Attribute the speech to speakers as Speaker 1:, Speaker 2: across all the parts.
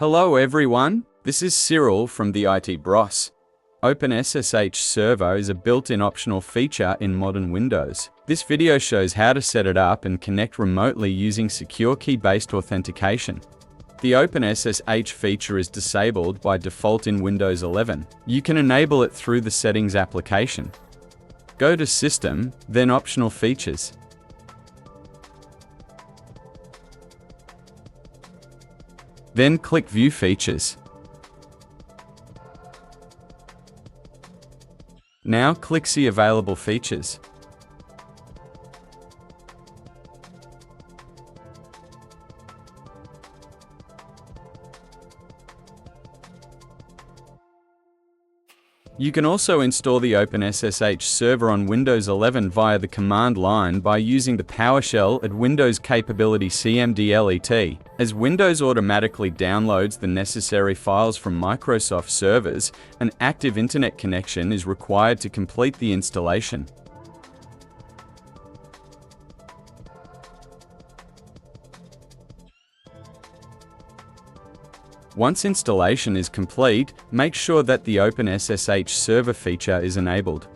Speaker 1: Hello everyone, this is Cyril from the IT Bros. OpenSSH Server is a built-in optional feature in modern Windows. This video shows how to set it up and connect remotely using secure key-based authentication. The OpenSSH feature is disabled by default in Windows 11. You can enable it through the Settings application. Go to System, then Optional Features. Then click View Features. Now click See Available Features. You can also install the OpenSSH server on Windows 11 via the command line by using the PowerShell Add-WindowsCapability cmdlet. As Windows automatically downloads the necessary files from Microsoft servers, an active internet connection is required to complete the installation. Once installation is complete, make sure that the OpenSSH server feature is enabled.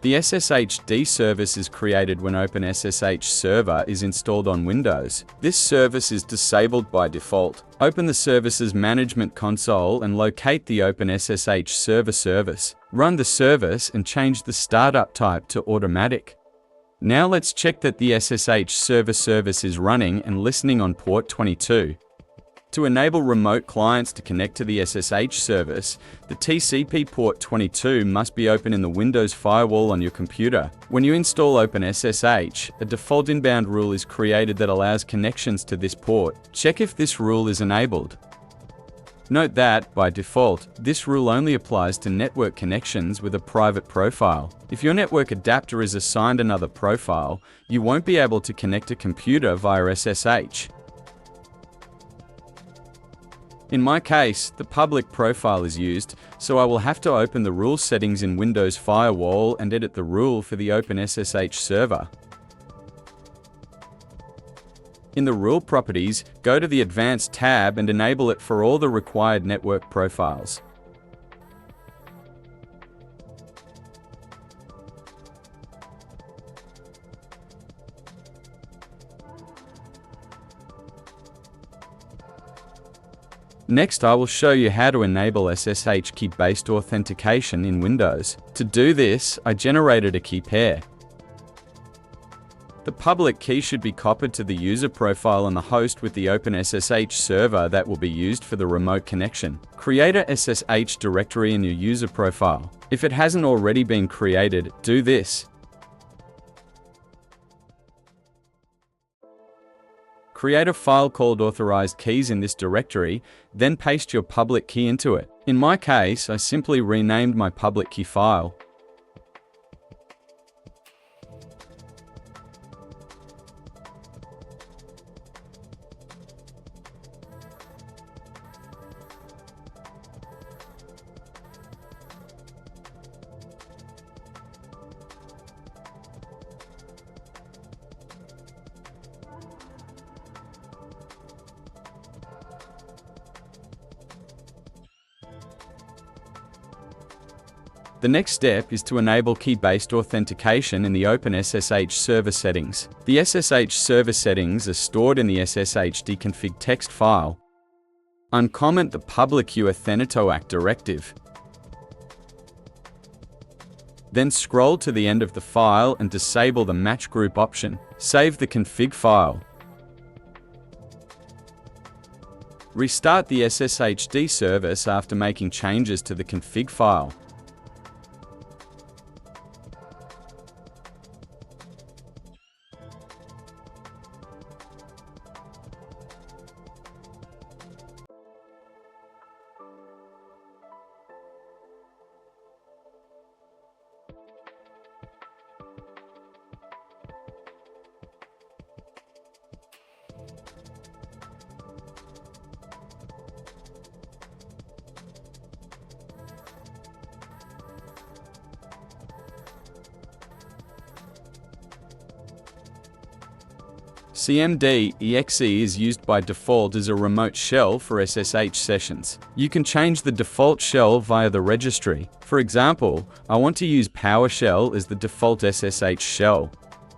Speaker 1: The SSHD service is created when OpenSSH Server is installed on Windows. This service is disabled by default. Open the Services Management console and locate the OpenSSH Server service. Run the service and change the startup type to automatic. Now let's check that the SSH server service is running and listening on port 22. To enable remote clients to connect to the SSH service, the TCP port 22 must be open in the Windows firewall on your computer. When you install OpenSSH, a default inbound rule is created that allows connections to this port. Check if this rule is enabled. Note that, by default, this rule only applies to network connections with a private profile. If your network adapter is assigned another profile, you won't be able to connect a computer via SSH. In my case, the public profile is used, so I will have to open the rule settings in Windows Firewall and edit the rule for the OpenSSH server. In the Rule Properties, go to the Advanced tab and enable it for all the required network profiles. Next, I will show you how to enable SSH key-based authentication in Windows. To do this, I generated a key pair. The public key should be copied to the user profile on the host with the OpenSSH server that will be used for the remote connection. Create a SSH directory in your user profile. If it hasn't already been created, do this. Create a file called Authorized Keys in this directory, then paste your public key into it. In my case, I simply renamed my public key file. The next step is to enable key-based authentication in the OpenSSH server settings. The SSH server settings are stored in the sshd config text file. Uncomment the public uAuth directive. Then scroll to the end of the file and disable the match group option. Save the config file. Restart the SSHD service after making changes to the config file. cmd.exe is used by default as a remote shell for SSH sessions. You can change the default shell via the registry. For example, I want to use PowerShell as the default SSH shell.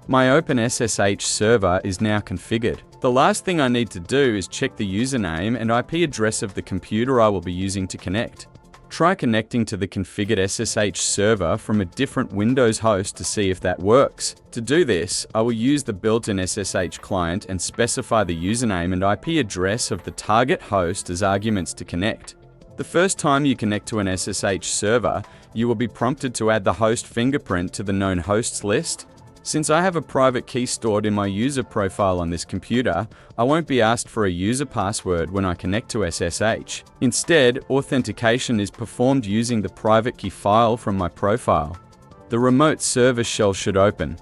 Speaker 1: My OpenSSH server is now configured. The last thing I need to do is check the username and IP address of the computer I will be using to connect. Try connecting to the configured SSH server from a different Windows host to see if that works. To do this, I will use the built-in SSH client and specify the username and IP address of the target host as arguments to connect. The first time you connect to an SSH server, you will be prompted to add the host fingerprint to the known hosts list. Since I have a private key stored in my user profile on this computer, I won't be asked for a user password when I connect to SSH. Instead, authentication is performed using the private key file from my profile. The remote server shell should open.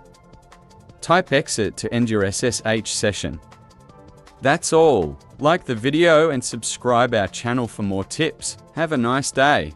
Speaker 1: Type exit to end your SSH session. That's all. Like the video and subscribe our channel for more tips. Have a nice day.